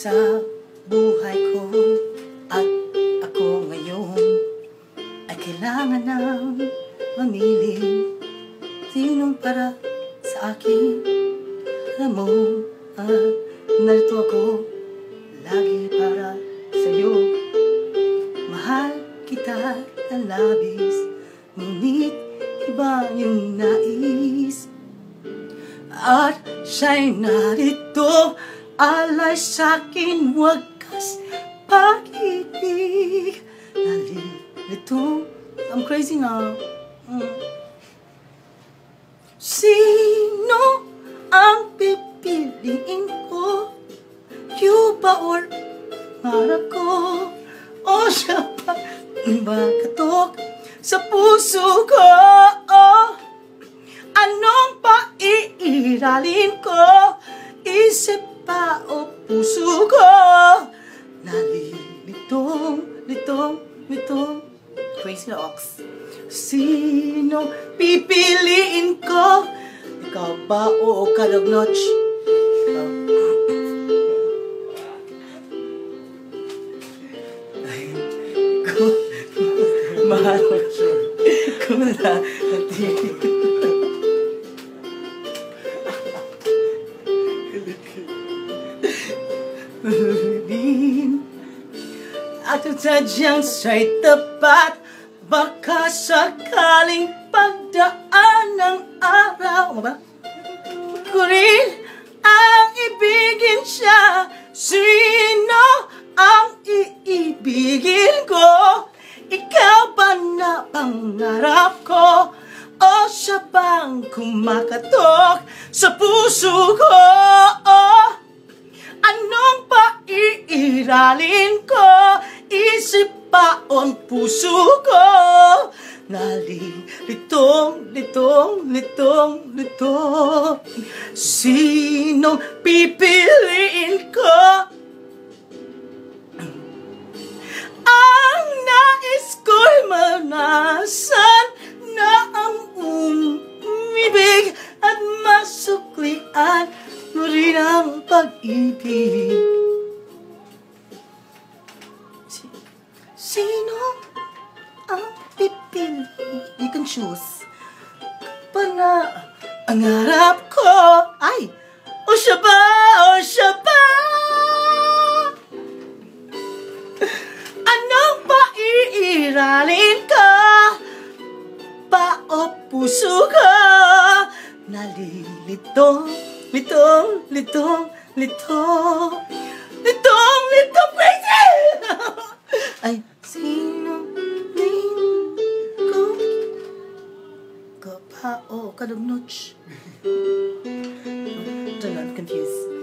sa buhay ko at ako ngayon ay kailangan ng mamili sinong para sa akin. Alam mo, narito ako lagi para sa'yo. Mahal kita ng labis, ngunit iba yung nais. At siya'y narito, alay sa'kin wagas pag-ibig. Nalilito, I'm crazy now. Sino ang pipiliin ko? You ba or harap ko? O siya pa katok sa puso ko? Anong paiiralin ko? Isip pa o puso ko? Nalilitong, litong Crazy Ox. Sino pipiliin ko? Ikaw ba o Kalog-Notch? Mahal mo siya. Kung at sadyang siya'y tapat, baka sakaling pagdaan ng araw. Ano ba? Ko rin ang ibigin siya. Sino ang iibigin ko? Ikaw ba na pangarap ko? O siya bang kumakatok sa puso ko? Anong paiiralin ko? Isip pa on puso ko? Nalilitong, litong sinong pipiliin ko? Ang nais ko'y manasan na ang umibig at masuklian mo rin ang pag-ibig. Sino ang pipili? You can choose. Pa na ang harap ko ay o siya ba? Anong paiiralin ka? Pa o puso ka? Nalilitong, litong crazy! Ay, sino ko? Ka pa o Kalog-Notch? I'm confused.